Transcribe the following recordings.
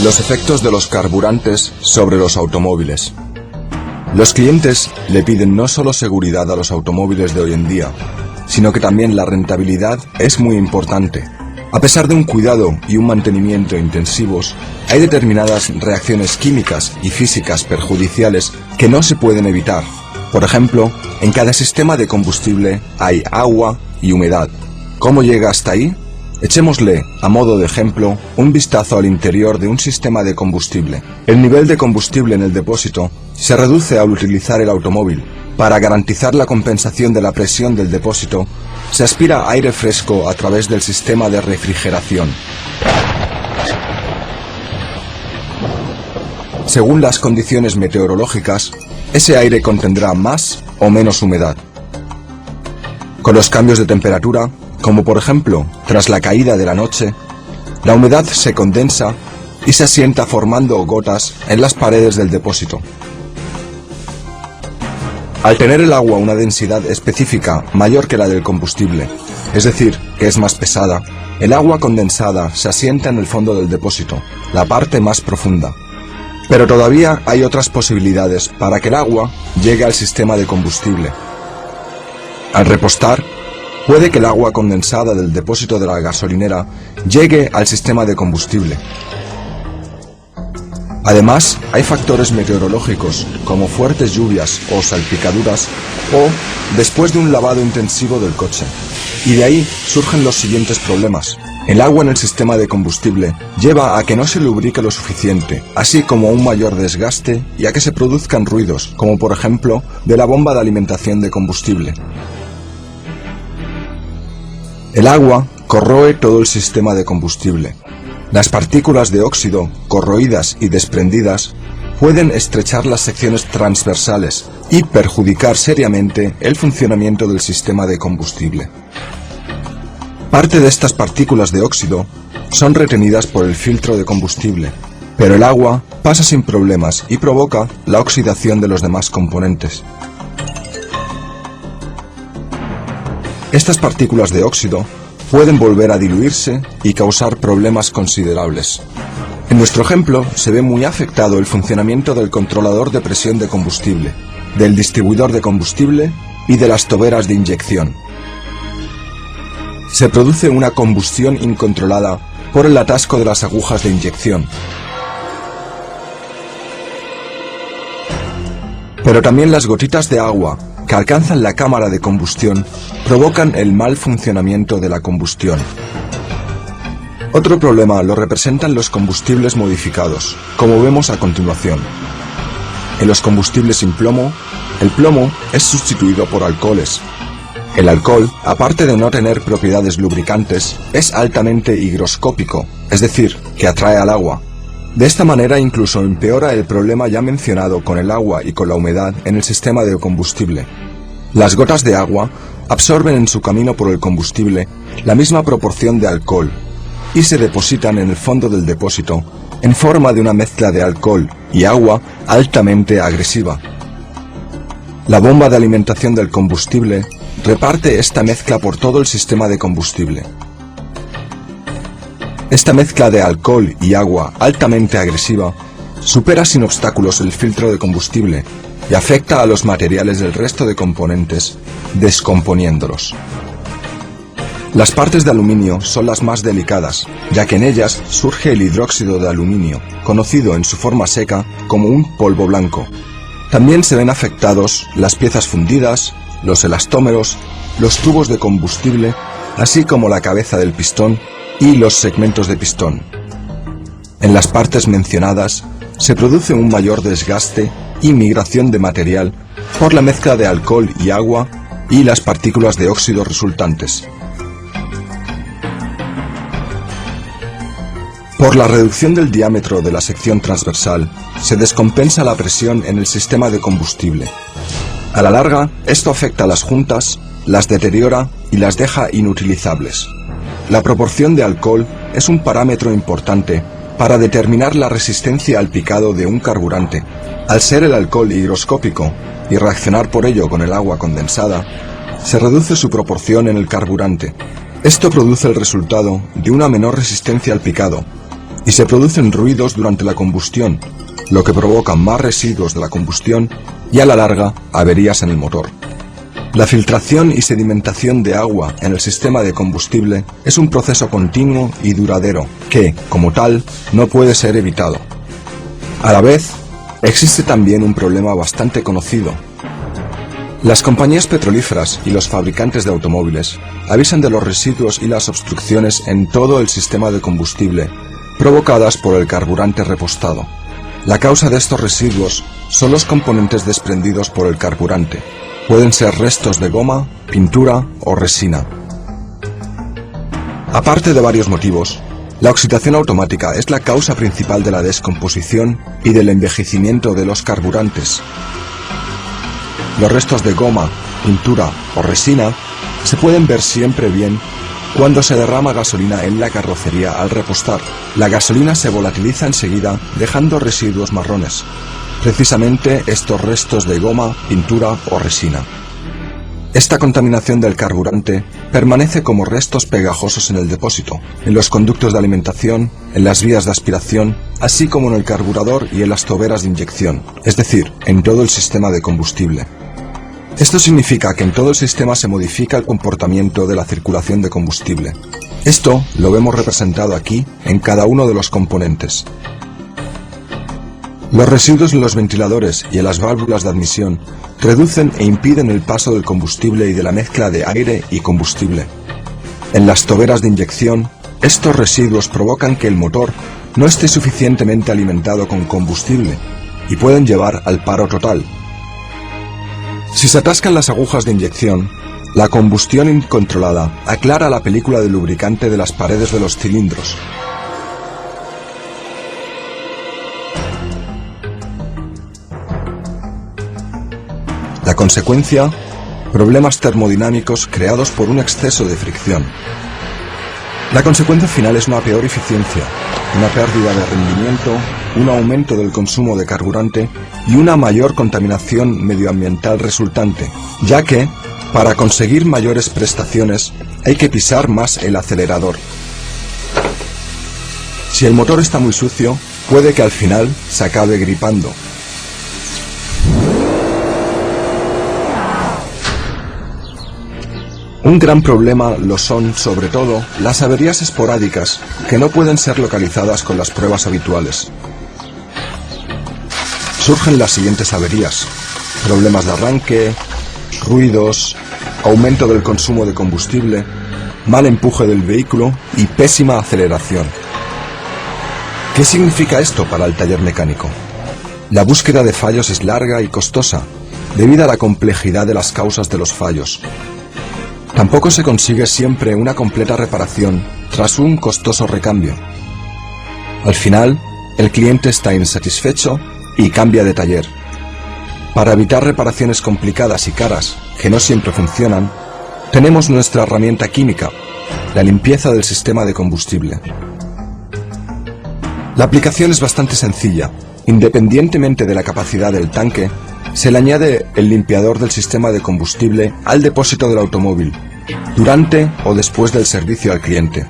Los efectos de los carburantes sobre los automóviles. Los clientes le piden no solo seguridad a los automóviles de hoy en día, sino que también la rentabilidad es muy importante. A pesar de un cuidado y un mantenimiento intensivos, hay determinadas reacciones químicas y físicas perjudiciales que no se pueden evitar. Por ejemplo, en cada sistema de combustible hay agua y humedad. ¿Cómo llega hasta ahí? Echémosle, a modo de ejemplo, un vistazo al interior de un sistema de combustible. El nivel de combustible en el depósito se reduce al utilizar el automóvil. Para garantizar la compensación de la presión del depósito, se aspira aire fresco a través del sistema de refrigeración. Según las condiciones meteorológicas, ese aire contendrá más o menos humedad. Con los cambios de temperatura, como por ejemplo tras la caída de la noche, la humedad se condensa y se asienta formando gotas en las paredes del depósito. Al tener el agua una densidad específica mayor que la del combustible, es decir, que es más pesada, el agua condensada se asienta en el fondo del depósito, la parte más profunda. Pero todavía hay otras posibilidades para que el agua llegue al sistema de combustible. Al repostar, puede que el agua condensada del depósito de la gasolinera llegue al sistema de combustible. Además, hay factores meteorológicos, como fuertes lluvias o salpicaduras, o después de un lavado intensivo del coche. Y de ahí surgen los siguientes problemas. El agua en el sistema de combustible lleva a que no se lubrique lo suficiente, así como a un mayor desgaste y a que se produzcan ruidos, como por ejemplo de la bomba de alimentación de combustible. El agua corroe todo el sistema de combustible. Las partículas de óxido, corroídas y desprendidas, pueden estrechar las secciones transversales y perjudicar seriamente el funcionamiento del sistema de combustible. Parte de estas partículas de óxido son retenidas por el filtro de combustible, pero el agua pasa sin problemas y provoca la oxidación de los demás componentes. Estas partículas de óxido pueden volver a diluirse y causar problemas considerables. En nuestro ejemplo se ve muy afectado el funcionamiento del controlador de presión de combustible, del distribuidor de combustible y de las toberas de inyección. Se produce una combustión incontrolada por el atasco de las agujas de inyección. Pero también las gotitas de agua que alcanzan la cámara de combustión provocan el mal funcionamiento de la combustión. Otro problema lo representan los combustibles modificados, como vemos a continuación. En los combustibles sin plomo, el plomo es sustituido por alcoholes. El alcohol, aparte de no tener propiedades lubricantes, es altamente higroscópico, es decir, que atrae al agua. De esta manera incluso empeora el problema ya mencionado con el agua y con la humedad en el sistema de combustible. Las gotas de agua absorben en su camino por el combustible la misma proporción de alcohol y se depositan en el fondo del depósito en forma de una mezcla de alcohol y agua altamente agresiva. La bomba de alimentación del combustible reparte esta mezcla por todo el sistema de combustible. Esta mezcla de alcohol y agua altamente agresiva supera sin obstáculos el filtro de combustible y afecta a los materiales del resto de componentes, descomponiéndolos. Las partes de aluminio son las más delicadas, ya que en ellas surge el hidróxido de aluminio, conocido en su forma seca como un polvo blanco. También se ven afectados las piezas fundidas, los elastómeros, los tubos de combustible, así como la cabeza del pistón y los segmentos de pistón. En las partes mencionadas se produce un mayor desgaste y migración de material por la mezcla de alcohol y agua y las partículas de óxido resultantes. Por la reducción del diámetro de la sección transversal, se descompensa la presión en el sistema de combustible. A la larga, esto afecta a las juntas, las deteriora y las deja inutilizables. La proporción de alcohol es un parámetro importante para determinar la resistencia al picado de un carburante. Al ser el alcohol higroscópico y reaccionar por ello con el agua condensada, se reduce su proporción en el carburante. Esto produce el resultado de una menor resistencia al picado y se producen ruidos durante la combustión, lo que provoca más residuos de la combustión y a la larga averías en el motor. La filtración y sedimentación de agua en el sistema de combustible es un proceso continuo y duradero que, como tal, no puede ser evitado. A la vez, existe también un problema bastante conocido. Las compañías petrolíferas y los fabricantes de automóviles avisan de los residuos y las obstrucciones en todo el sistema de combustible provocadas por el carburante repostado. La causa de estos residuos son los componentes desprendidos por el carburante. Pueden ser restos de goma, pintura o resina. Aparte de varios motivos, la oxidación automática es la causa principal de la descomposición y del envejecimiento de los carburantes. Los restos de goma, pintura o resina se pueden ver siempre bien cuando se derrama gasolina en la carrocería al repostar. La gasolina se volatiliza enseguida, dejando residuos marrones. Precisamente estos restos de goma, pintura o resina. Esta contaminación del carburante permanece como restos pegajosos en el depósito, en los conductos de alimentación, en las vías de aspiración, así como en el carburador y en las toberas de inyección, es decir, en todo el sistema de combustible. Esto significa que en todo el sistema se modifica el comportamiento de la circulación de combustible. Esto lo vemos representado aquí en cada uno de los componentes. Los residuos en los ventiladores y en las válvulas de admisión reducen e impiden el paso del combustible y de la mezcla de aire y combustible. En las toberas de inyección, estos residuos provocan que el motor no esté suficientemente alimentado con combustible y pueden llevar al paro total. Si se atascan las agujas de inyección, la combustión incontrolada aclara la película de lubricante de las paredes de los cilindros. La consecuencia, problemas termodinámicos creados por un exceso de fricción. La consecuencia final es una peor eficiencia, una pérdida de rendimiento, un aumento del consumo de carburante y una mayor contaminación medioambiental resultante, ya que, para conseguir mayores prestaciones, hay que pisar más el acelerador. Si el motor está muy sucio, puede que al final se acabe gripando. Un gran problema lo son, sobre todo, las averías esporádicas que no pueden ser localizadas con las pruebas habituales. Surgen las siguientes averías: problemas de arranque, ruidos, aumento del consumo de combustible, mal empuje del vehículo y pésima aceleración. ¿Qué significa esto para el taller mecánico? La búsqueda de fallos es larga y costosa, debido a la complejidad de las causas de los fallos. Tampoco se consigue siempre una completa reparación tras un costoso recambio. Al final, el cliente está insatisfecho y cambia de taller. Para evitar reparaciones complicadas y caras que no siempre funcionan, tenemos nuestra herramienta química, la limpieza del sistema de combustible. La aplicación es bastante sencilla. Independientemente de la capacidad del tanque, se le añade el limpiador del sistema de combustible al depósito del automóvil, durante o después del servicio al cliente.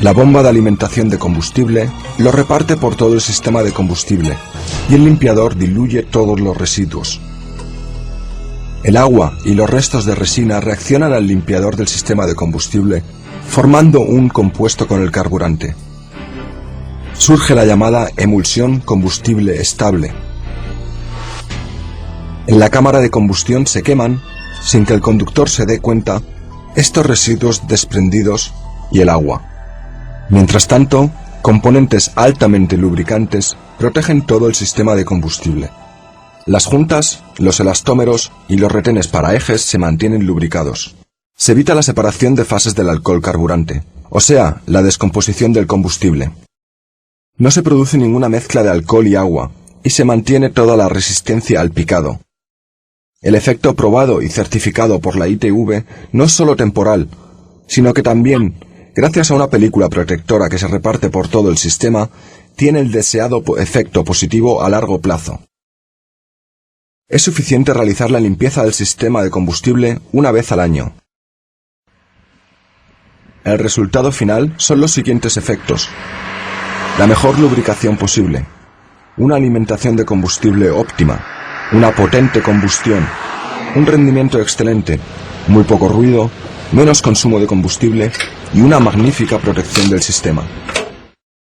La bomba de alimentación de combustible lo reparte por todo el sistema de combustible y el limpiador diluye todos los residuos. El agua y los restos de resina reaccionan al limpiador del sistema de combustible, formando un compuesto con el carburante. Surge la llamada emulsión combustible estable. En la cámara de combustión se queman, sin que el conductor se dé cuenta, estos residuos desprendidos y el agua. Mientras tanto, componentes altamente lubricantes protegen todo el sistema de combustible. Las juntas, los elastómeros y los retenes para ejes se mantienen lubricados. Se evita la separación de fases del alcohol carburante, o sea, la descomposición del combustible. No se produce ninguna mezcla de alcohol y agua, y se mantiene toda la resistencia al picado. El efecto probado y certificado por la ITV no es solo temporal, sino que también, gracias a una película protectora que se reparte por todo el sistema, tiene el deseado efecto positivo a largo plazo. Es suficiente realizar la limpieza del sistema de combustible una vez al año. El resultado final son los siguientes efectos: la mejor lubricación posible, una alimentación de combustible óptima, una potente combustión, un rendimiento excelente, muy poco ruido, menos consumo de combustible y una magnífica protección del sistema.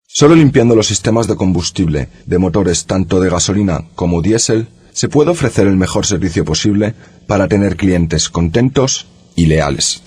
Solo limpiando los sistemas de combustible de motores tanto de gasolina como diésel se puede ofrecer el mejor servicio posible para tener clientes contentos y leales.